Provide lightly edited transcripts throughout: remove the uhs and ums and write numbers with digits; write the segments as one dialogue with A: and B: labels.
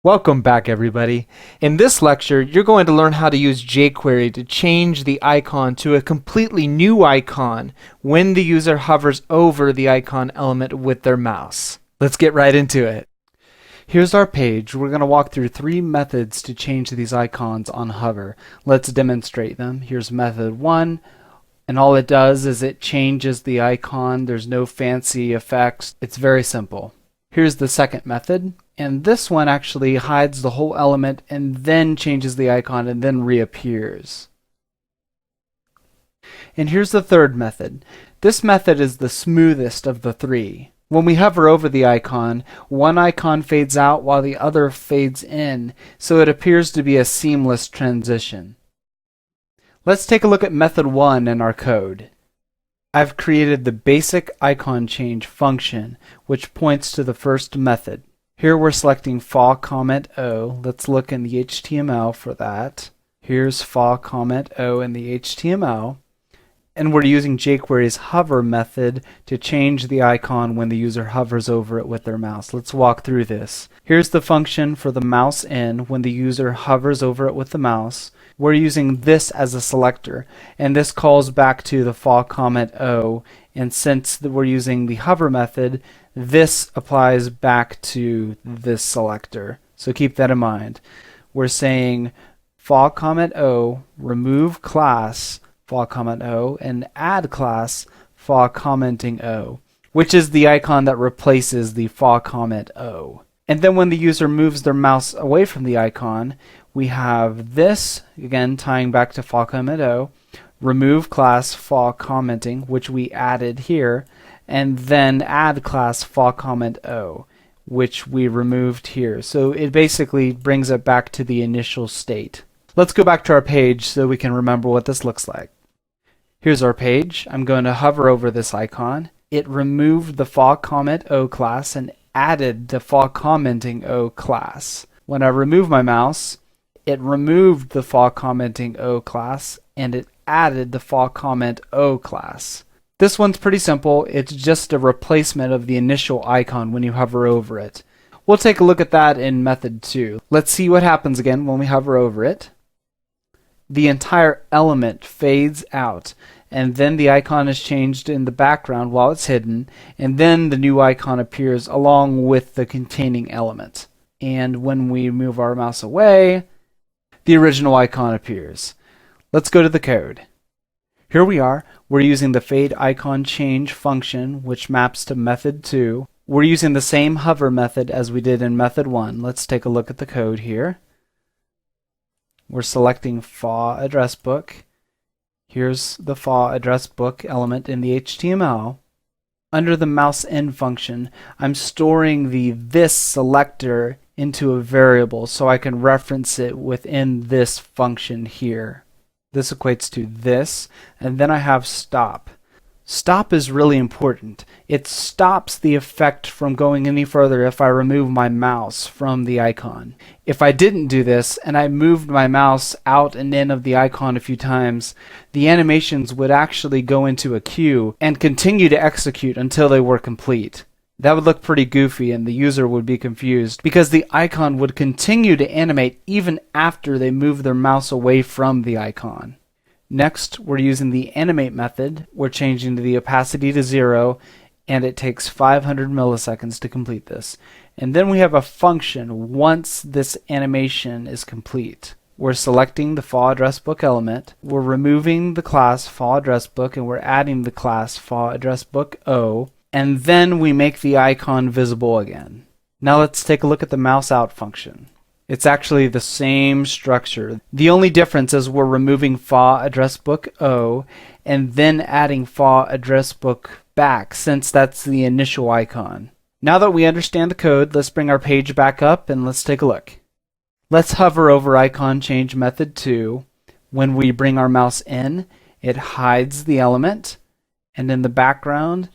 A: Welcome back, everybody. In this lecture, you're going to learn how to use jQuery to change the icon to a completely new icon when the user hovers over the icon element with their mouse. Let's get right into it. Here's our page. We're going to walk through 3 methods to change these icons on hover. Let's demonstrate them. Here's method 1, and all it does is it changes the icon. There's no fancy effects. It's very simple. Here's the second method, and this one actually hides the whole element and then changes the icon and then reappears. And here's the third method. This method is the smoothest of the 3. When we hover over the icon, one icon fades out while the other fades in, so it appears to be a seamless transition. Let's take a look at method 1 in our code. I've created the basic icon change function, which points to the first method. Here we're selecting faux comment O. Let's look in the HTML for that. Here's faux comment O in the HTML. And we're using jQuery's hover method to change the icon when the user hovers over it with their mouse. Let's walk through this. Here's the function for the mouse in when the user hovers over it with the mouse. We're using this as a selector, and this calls back to the faux comment O, and since we're using the hover method, this applies back to this selector. So keep that in mind. We're saying faux comment O, remove class faux comment O, and add class faux commenting O, which is the icon that replaces the faux comment O. And then when the user moves their mouse away from the icon, we have this, again tying back to faux comment O, remove class faux commenting, which we added here, and then add class faux comment O, which we removed here. So it basically brings it back to the initial state. Let's go back to our page so we can remember what this looks like. Here's our page. I'm going to hover over this icon. It removed the faux comment O class and added the faux commenting O class. When I remove my mouse, it removed the faux commenting O class and it added the faux comment O class. This one's pretty simple. It's just a replacement of the initial icon when you hover over it. We'll take a look at that in method 2. Let's see what happens again when we hover over it. The entire element fades out, and then the icon is changed in the background while it's hidden, and then the new icon appears along with the containing element. And when we move our mouse away, the original icon appears. Let's go to the code. Here we are. We're using the fade icon change function, which maps to method 2. We're using the same hover method as we did in method 1. Let's take a look at the code here. We're selecting faux address book. Here's the faux address book element in the HTML. Under the mouse in function, I'm storing the this selector into a variable so I can reference it within this function here. This equates to this, and then I have stop. Stop is really important. It stops the effect from going any further if I remove my mouse from the icon. If I didn't do this and I moved my mouse out and in of the icon a few times, the animations would actually go into a queue and continue to execute until they were complete. That would look pretty goofy and the user would be confused because the icon would continue to animate even after they move their mouse away from the icon. Next, we're using the animate method. We're changing the opacity to 0, and it takes 500 milliseconds to complete this. And then we have a function once this animation is complete. We're selecting the faux address book element. We're removing the class faux address book, and we're adding the class faux address book O. And then we make the icon visible again. Now let's take a look at the mouse out function. It's actually the same structure. The only difference is we're removing faux address book O and then adding faux address book back since that's the initial icon. Now that we understand the code, let's bring our page back up and let's take a look. Let's hover over icon change method 2. When we bring our mouse in, it hides the element, and in the background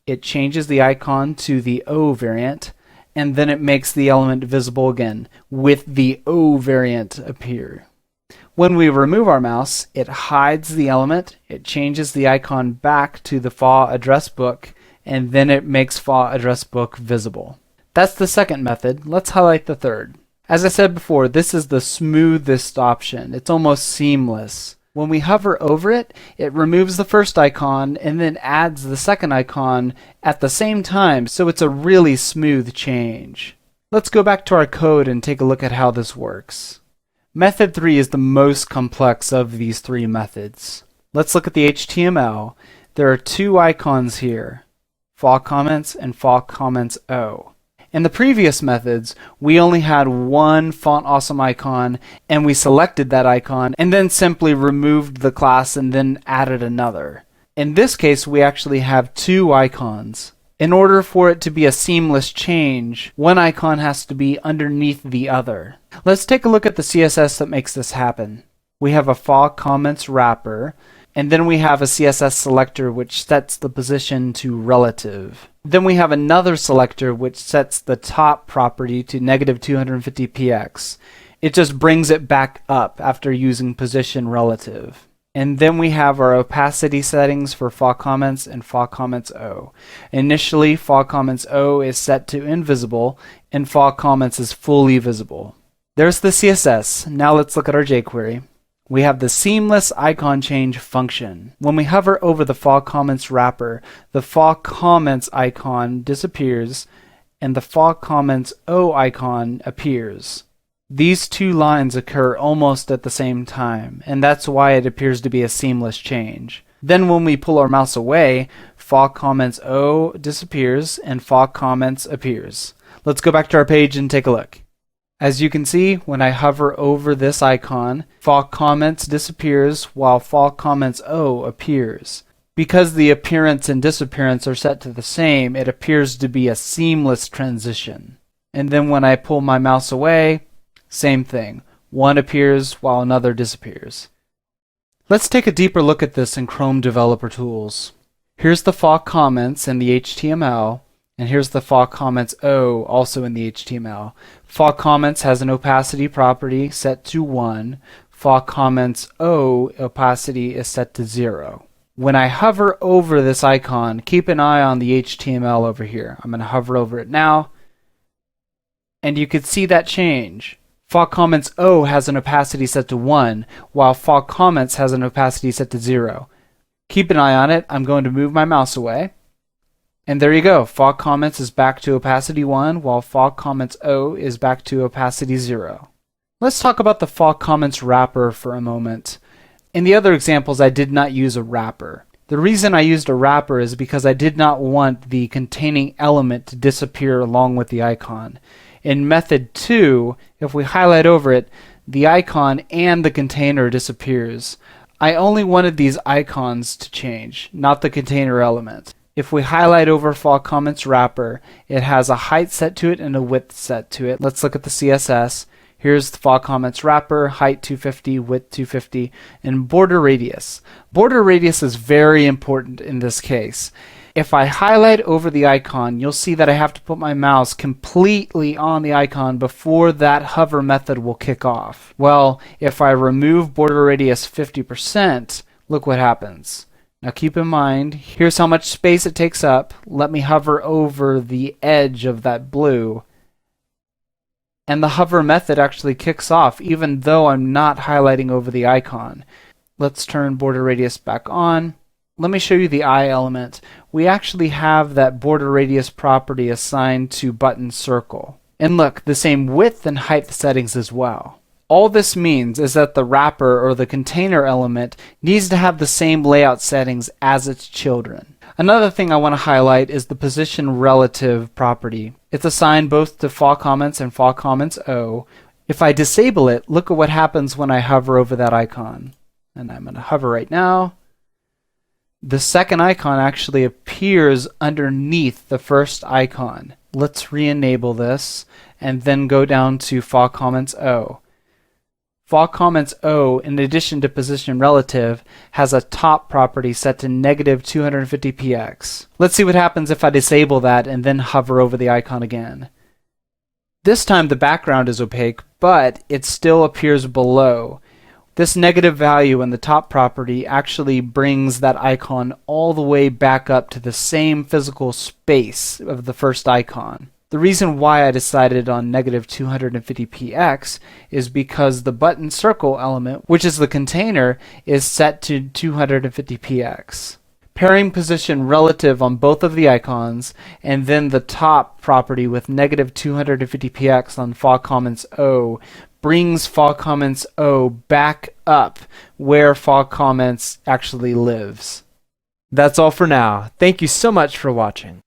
A: it changes the icon to the O variant, and then it makes the element visible again with the O variant appear. When we remove our mouse, it hides the element, it changes the icon back to the faux address book, and then it makes faux address book visible. That's the second method. Let's highlight the third. As I said before, this is the smoothest option. It's almost seamless. When we hover over it, it removes the first icon and then adds the second icon at the same time, so it's a really smooth change. Let's go back to our code and take a look at how this works. Method 3 is the most complex of these three methods. Let's look at the HTML. There are two icons here, fall comments and fall comments O. In the previous methods, we only had one Font Awesome icon, and we selected that icon and then simply removed the class and then added another. In this case, we actually have two icons. In order for it to be a seamless change, one icon has to be underneath the other. Let's take a look at the CSS that makes this happen. We have a fall comments wrapper, and then we have a CSS selector which sets the position to relative. Then we have another selector which sets the top property to -250px. It just brings it back up after using position relative. And then we have our opacity settings for fall comments and fall comments O. Initially, fall comments O is set to invisible and fall comments is fully visible. There's the CSS. Now let's look at our jQuery. We have the seamless icon change function. When we hover over the fall comments wrapper, the fall comments icon disappears and the fall comments O icon appears. These two lines occur almost at the same time, and that's why it appears to be a seamless change. Then when we pull our mouse away, fall comments O disappears and fall comments appears. Let's go back to our page and take a look. As you can see, when I hover over this icon, fall comments disappears while fall comments O appears. Because the appearance and disappearance are set to the same, it appears to be a seamless transition. And then when I pull my mouse away, same thing. One appears while another disappears. Let's take a deeper look at this in Chrome Developer Tools. Here's the fall comments in the HTML. And here's the fall comments O also in the HTML. Fall comments has an opacity property set to 1. Fall comments O opacity is set to 0. When I hover over this icon, keep an eye on the HTML over here. I'm going to hover over it now. And you can see that change. Fall comments O has an opacity set to 1, while fall comments has an opacity set to 0. Keep an eye on it. I'm going to move my mouse away. And there you go. Fall comments is back to opacity 1, while fall comments O is back to opacity 0. Let's talk about the fall comments wrapper for a moment. In the other examples, I did not use a wrapper. The reason I used a wrapper is because I did not want the containing element to disappear along with the icon. In method 2, if we highlight over it, the icon and the container disappears. I only wanted these icons to change, not the container element. If we highlight over fall comments wrapper, it has a height set to it and a width set to it. Let's look at the CSS. Here's the fall comments wrapper, height 250, width 250, and border radius. Border radius is very important in this case. If I highlight over the icon, you'll see that I have to put my mouse completely on the icon before that hover method will kick off. Well, if I remove border radius 50%, look what happens. Now keep in mind, here's how much space it takes up. Let me hover over the edge of that blue. And the hover method actually kicks off even though I'm not highlighting over the icon. Let's turn border radius back on. Let me show you the eye element. We actually have that border radius property assigned to button circle. And look, the same width and height settings as well. All this means is that the wrapper or the container element needs to have the same layout settings as its children. Another thing I want to highlight is the position relative property. It's assigned both to fall comments and fall comments O. If I disable it, look at what happens when I hover over that icon. And I'm going to hover right now. The second icon actually appears underneath the first icon. Let's re-enable this and then go down to fall comments O. Fall comments O, in addition to position relative, has a top property set to -250px. Let's see what happens if I disable that and then hover over the icon again. This time the background is opaque, but it still appears below. This negative value in the top property actually brings that icon all the way back up to the same physical space of the first icon. The reason why I decided on negative 250px is because the button circle element, which is the container, is set to 250px. Pairing position relative on both of the icons, and then the top property with negative 250px on fog comments O brings fog comments O back up where fog comments actually lives.
B: That's all for now. Thank you so much for watching.